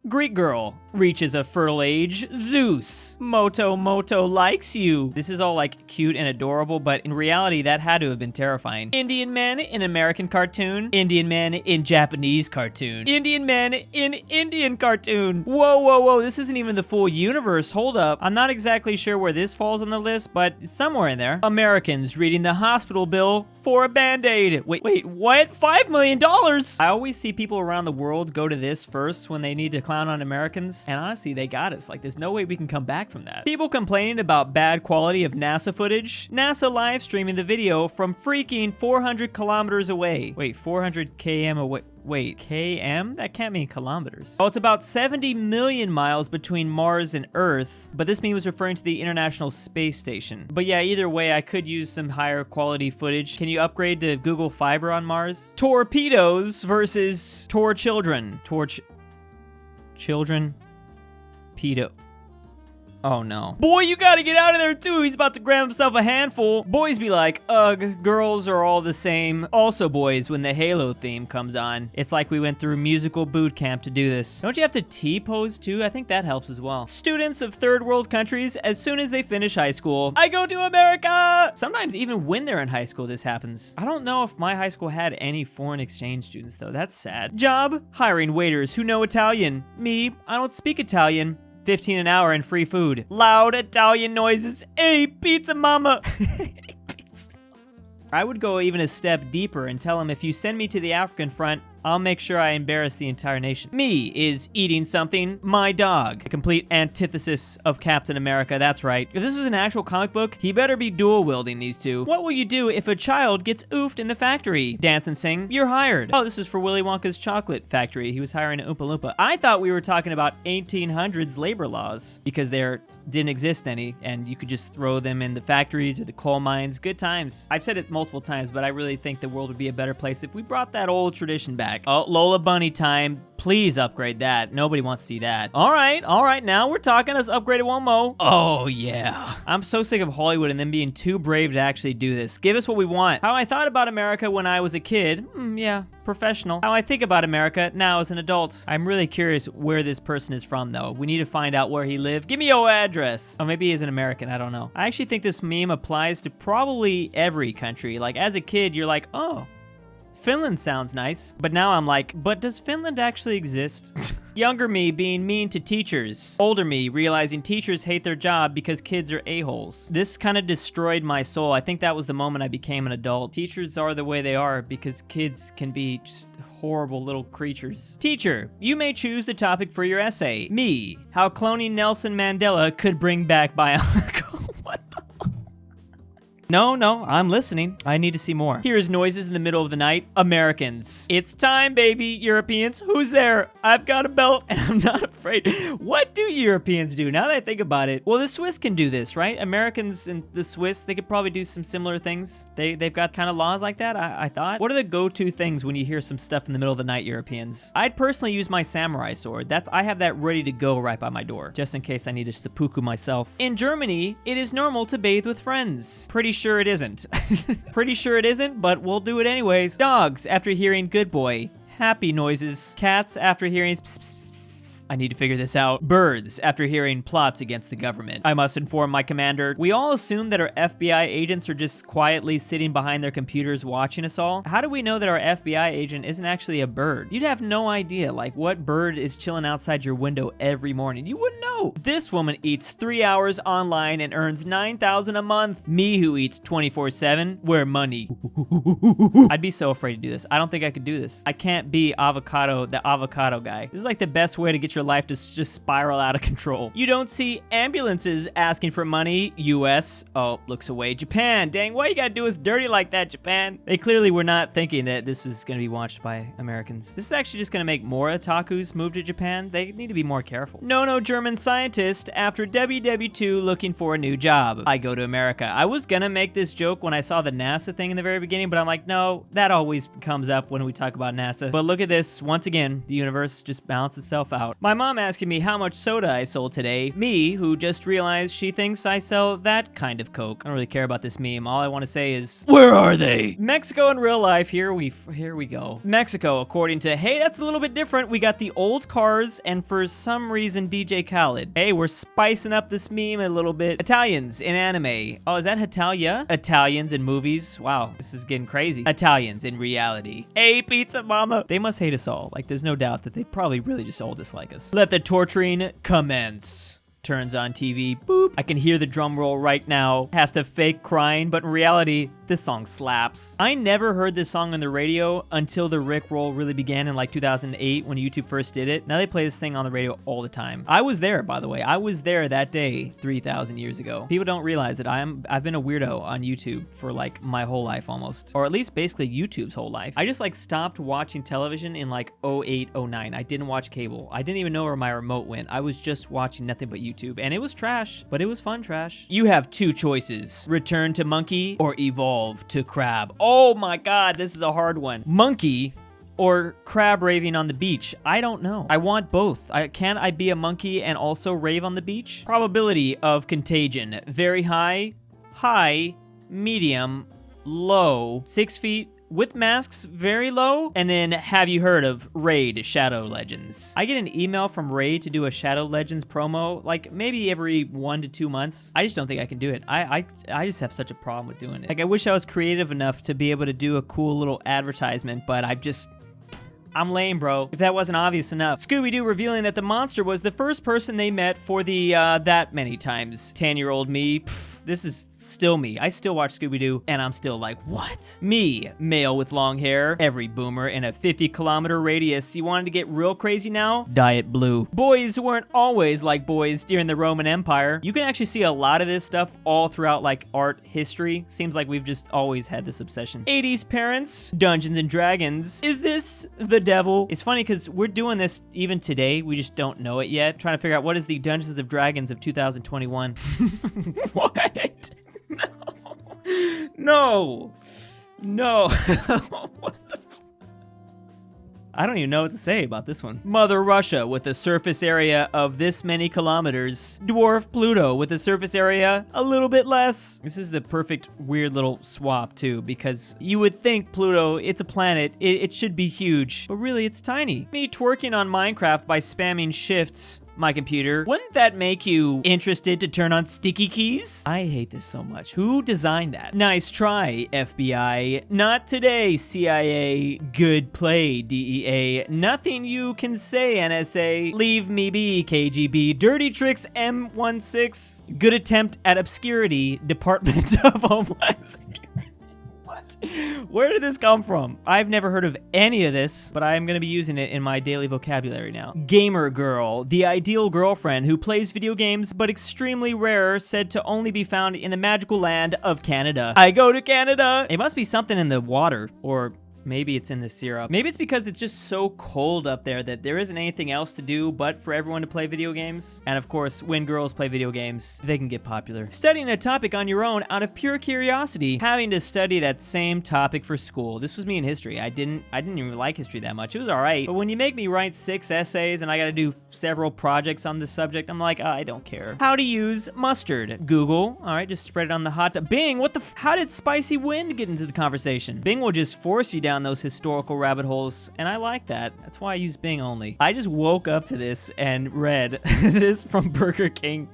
Greek girl reaches a fertile age. Zeus. Moto likes you. This is all like cute and adorable, but in reality, that had to have been terrifying. Indian men in American cartoon. Indian men in Japanese cartoon. Indian men in Indian cartoon. Whoa. This isn't even the full universe. Hold up. I'm not exactly sure where this falls on the list, but it's somewhere in there. Americans reading the hospital bill for a Band-Aid. Wait, what? $5 million? I always see people around the world go to this first when they need to clown on Americans, and honestly, they got us. Like, there's no way we can come back from that. People complaining about bad quality of NASA footage. NASA live streaming the video from freaking 400 kilometers away. Wait, 400 km away. Wait, km? That can't mean kilometers. Oh, it's about 70 million miles between Mars and Earth, but this meme was referring to the International Space Station. But yeah, either way, I could use some higher quality footage. Can you upgrade to Google Fiber on Mars? Torpedoes versus children. Children. Pedo. Oh no. Boy, you gotta get out of there too. He's about to grab himself a handful. Boys be like, ugh, girls are all the same. Also boys, when the Halo theme comes on, it's like we went through musical boot camp to do this. Don't you have to T-pose too? I think that helps as well. Students of third world countries, as soon as they finish high school, I go to America! Sometimes even when they're in high school, this happens. I don't know if my high school had any foreign exchange students though. That's sad. Job, hiring waiters who know Italian. Me, I don't speak Italian. 15 an hour and free food. Loud Italian noises. Hey, pizza mama. I would go even a step deeper and tell him, if you send me to the African front, I'll make sure I embarrass the entire nation. Me is eating something, my dog. A complete antithesis of Captain America, that's right. If this was an actual comic book, he better be dual wielding these two. What will you do if a child gets oofed in the factory? Dance and sing, you're hired. Oh, this is for Willy Wonka's chocolate factory. He was hiring an Oompa Loompa. I thought we were talking about 1800s labor laws, because there didn't exist any, and you could just throw them in the factories or the coal mines. Good times. I've said it multiple times, but I really think the world would be a better place if we brought that old tradition back. Oh, Lola Bunny time. Please upgrade that. Nobody wants to see that. All right, now we're talking. Let's upgrade it one more. Oh, yeah. I'm so sick of Hollywood and them being too brave to actually do this. Give us what we want. How I thought about America when I was a kid. Yeah, professional. How I think about America now as an adult. I'm really curious where this person is from, though. We need to find out where he lived. Give me your address. Oh, maybe he's an American. I don't know. I actually think this meme applies to probably every country. Like, as a kid, you're like, oh, Finland sounds nice. But now I'm like, but does Finland actually exist? Younger me being mean to teachers. Older me realizing teachers hate their job because kids are a-holes. This kind of destroyed my soul. I think that was the moment I became an adult. Teachers are the way they are because kids can be just horrible little creatures. Teacher, you may choose the topic for your essay. Me, how cloning Nelson Mandela could bring back biological. What the? No, I'm listening. I need to see more. Here's noises in the middle of the night. Americans. It's time, baby. Europeans, who's there? I've got a belt and I'm not afraid. What do Europeans do? Now that I think about it. Well, the Swiss can do this, right? Americans and the Swiss, they could probably do some similar things. They've got kind of laws like that, I thought. What are the go-to things when you hear some stuff in the middle of the night, Europeans? I'd personally use my samurai sword. I have that ready to go right by my door, just in case I need to seppuku myself. In Germany, it is normal to bathe with friends. Pretty sure it isn't. Pretty sure it isn't, but we'll do it anyways. Dogs after hearing good boy. Happy noises. Cats after hearing pss, pss, pss, pss, pss. I need to figure this out. Birds after hearing plots against the government. I must inform my commander. We all assume that our FBI agents are just quietly sitting behind their computers watching us all. How do we know that our FBI agent isn't actually a bird? You'd have no idea, like, what bird is chilling outside your window every morning. You wouldn't know. This woman eats 3 hours online and earns $9,000 a month. Me who eats 24/7, where money. I'd be so afraid to do this. I don't think I could do this. I can't be the avocado guy. This is like the best way to get your life to just spiral out of control. You don't see ambulances asking for money. US. Oh, looks away. Japan. Dang, why you gotta do us dirty like that, Japan? They clearly were not thinking that this was gonna be watched by Americans. This is actually just gonna make more otakus move to Japan. They need to be more careful. No German scientist after WW2 looking for a new job. I go to America. I was gonna make this joke when I saw the NASA thing in the very beginning, but I'm like, no, that always comes up when we talk about NASA. But look at this. Once again, the universe just balanced itself out. My mom asking me how much soda I sold today. Me, who just realized she thinks I sell that kind of Coke. I don't really care about this meme. All I want to say is, where are they? Mexico in real life. Here we go. Mexico, according to, hey, that's a little bit different. We got the old cars and for some reason DJ Khaled. Hey, we're spicing up this meme a little bit. Italians in anime. Oh, is that Italia? Italians in movies. Wow, this is getting crazy. Italians in reality. Hey, pizza mama. They must hate us all. Like, there's no doubt that they probably really just all dislike us. Let the torturing commence. Turns on TV, boop. I can hear the drum roll right now. Has to fake crying, but in reality, this song slaps. I never heard this song on the radio until the Rickroll really began in like 2008 when YouTube first did it. Now they play this thing on the radio all the time. I was there, by the way. I was there that day 3,000 years ago. People don't realize that I've been a weirdo on YouTube for like my whole life almost. Or at least basically YouTube's whole life. I just like stopped watching television in like 08, 09. I didn't watch cable. I didn't even know where my remote went. I was just watching nothing but YouTube. And it was trash, but it was fun trash. You have two choices. Return to monkey or evolve to crab. Oh my god, this is a hard one. Monkey or crab raving on the beach? I don't know. I want both. Can I be a monkey and also rave on the beach? Probability of contagion. Very high, high, medium, low. 6 feet. With masks, very low. And then, have you heard of Raid Shadow Legends? I get an email from Raid to do a Shadow Legends promo, like maybe every 1 to 2 months. I just don't think I can do it. I just have such a problem with doing it. Like, I wish I was creative enough to be able to do a cool little advertisement, but I'm lame, bro. If that wasn't obvious enough. Scooby-Doo revealing that the monster was the first person they met for the, that many times. 10-year-old me, this is still me. I still watch Scooby-Doo, and I'm still like, what? Me, male with long hair, every boomer in a 50-kilometer radius. You wanted to get real crazy now? Diet Blue. Boys weren't always like boys during the Roman Empire. You can actually see a lot of this stuff all throughout, like, art history. Seems like we've just always had this obsession. 80s parents, Dungeons and Dragons. Is this the devil? It's funny because we're doing this even today. We just don't know it yet. Trying to figure out what is the Dungeons of Dragons of 2021. What? No. No. What the I don't even know what to say about this one. Mother Russia with a surface area of this many kilometers. Dwarf Pluto with a surface area a little bit less. This is the perfect weird little swap too, because you would think Pluto, it's a planet, it should be huge, but really it's tiny. Me twerking on Minecraft by spamming shifts. My computer. Wouldn't that make you interested to turn on sticky keys? I hate this so much. Who designed that? Nice try, FBI. Not today, CIA. Good play, DEA. Nothing you can say, NSA. Leave me be, KGB. Dirty tricks, M16. Good attempt at obscurity, Department of Homeland Security. Where did this come from? I've never heard of any of this, but I am going to be using it in my daily vocabulary now. Gamer girl, the ideal girlfriend who plays video games, but extremely rare, said to only be found in the magical land of Canada. I go to Canada! It must be something in the water, or maybe it's in the syrup. Maybe it's because it's just so cold up there that there isn't anything else to do but for everyone to play video games. And of course, when girls play video games, they can get popular. Studying a topic on your own out of pure curiosity. Having to study that same topic for school. This was me in history. I didn't even like history that much. It was alright. But when you make me write 6 essays and I gotta do several projects on this subject, I'm like, I don't care. How to use mustard. Google. Alright, just spread it on the hot tub. Bing, what the how did spicy wind get into the conversation? Bing will just force you down those historical rabbit holes, and I like that. That's why I use Bing only. I just woke up to this and read this from Burger King.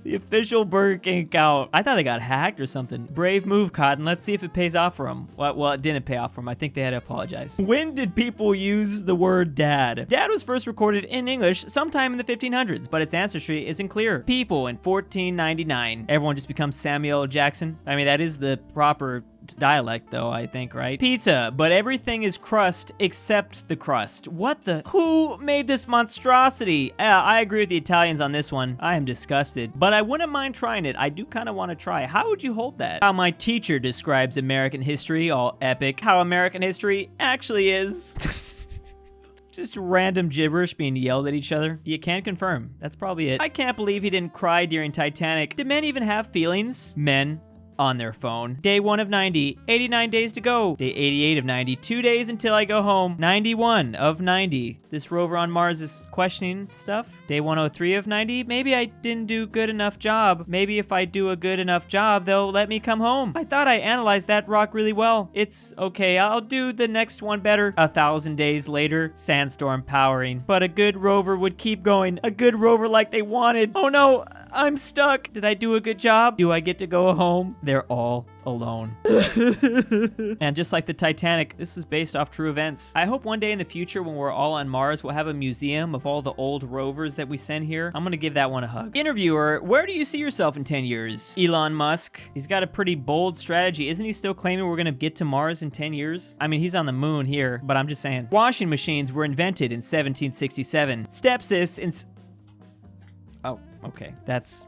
The official Burger King account. I thought they got hacked or something. Brave move, Cotton. Let's see if it pays off for them. Well, it didn't pay off for them. I think they had to apologize. When did people use the word dad? Dad was first recorded in English sometime in the 1500s, but its ancestry isn't clear. People in 1499. Everyone just becomes Samuel L. Jackson. I mean, that is the proper dialect though, I think, right? Pizza, but everything is crust except the crust. What the? Who made this monstrosity? I agree with the Italians on this one. I am disgusted, but I wouldn't mind trying it. I do kind of want to try. How would you hold that? How my teacher describes American history, all epic. How American history actually is. Just random gibberish being yelled at each other. You can't confirm. That's probably it. I can't believe he didn't cry during Titanic. Do men even have feelings? Men. on their phone. Day 1 of 90, 89 days to go. Day 88 of 90, 2 days until I go home. 91 of 90. This rover on Mars is questioning stuff. Day 103 of 90, maybe I didn't do good enough job. Maybe if I do a good enough job, they'll let me come home. I thought I analyzed that rock really well. It's okay, I'll do the next one better. 1,000 days later, sandstorm powering. But a good rover would keep going. A good rover like they wanted. Oh no, I'm stuck. Did I do a good job? Do I get to go home? They're all alone. And just like the Titanic, this is based off true events. I hope one day in the future when we're all on Mars, we'll have a museum of all the old rovers that we send here. I'm gonna give that one a hug. Interviewer, where do you see yourself in 10 years? Elon Musk. He's got a pretty bold strategy. Isn't he still claiming we're gonna get to Mars in 10 years? I mean, he's on the moon here, but I'm just saying. Washing machines were invented in 1767. Stepsis in... Oh, okay. That's...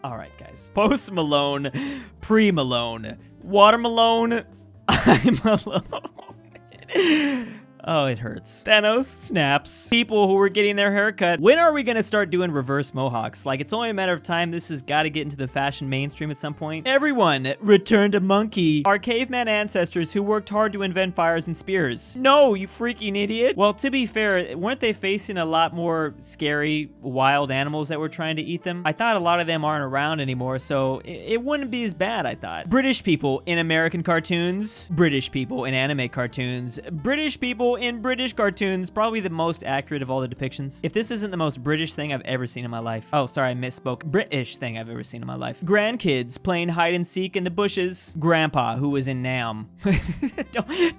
all right, guys. Post Malone, pre Malone, Water Malone, I'm alone. Oh, it hurts. Thanos snaps. People who were getting their hair cut. When are we gonna start doing reverse mohawks? Like, it's only a matter of time. This has got to get into the fashion mainstream at some point. Everyone, return to monkey. Our caveman ancestors who worked hard to invent fires and spears. No, you freaking idiot. Well, to be fair, weren't they facing a lot more scary, wild animals that were trying to eat them? I thought a lot of them aren't around anymore, so it wouldn't be as bad, I thought. British people in American cartoons. British people in anime cartoons. British people in British cartoons, probably the most accurate of all the depictions. If this isn't the most British thing I've ever seen in my life. Oh, sorry, I misspoke. British thing I've ever seen in my life. Grandkids playing hide and seek in the bushes. Grandpa, who was in Nam.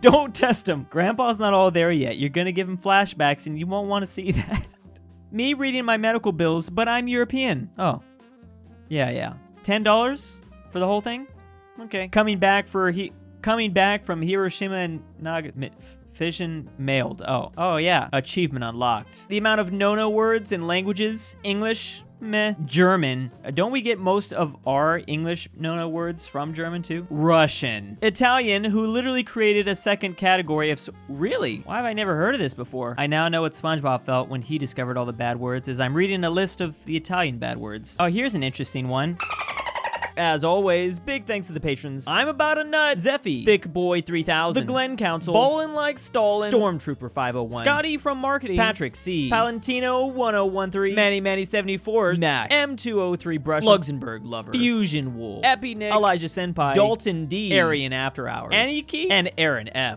don't test him. Grandpa's not all there yet. You're gonna give him flashbacks and you won't want to see that. Me reading my medical bills, but I'm European. Oh. Yeah. $10 for the whole thing? Okay. Coming back from Hiroshima and Nagasaki. Fission mailed. Oh yeah. Achievement unlocked. The amount of no-no words in languages. English, meh. German. Don't we get most of our English no-no words from German too? Russian. Italian, who literally created a second category of... Really? Why have I never heard of this before? I now know what SpongeBob felt when he discovered all the bad words, as I'm reading a list of the Italian bad words. Oh, here's an interesting one. As always, big thanks to the patrons. I'm About a Nut, Zeffi, Thiccboi 3000, the Glen Council, BallinLikeStalin, Stormtrooper 501, Scotty from Marketing, Patrick C, Palantino 1013, Manny 74, Mac, M203 BrushEm, LuxembourgLover, FusionWolf, EpiNick, Elijah Senpai, Dalton D, AryanAfterHours, Anikyte, and Aaron F.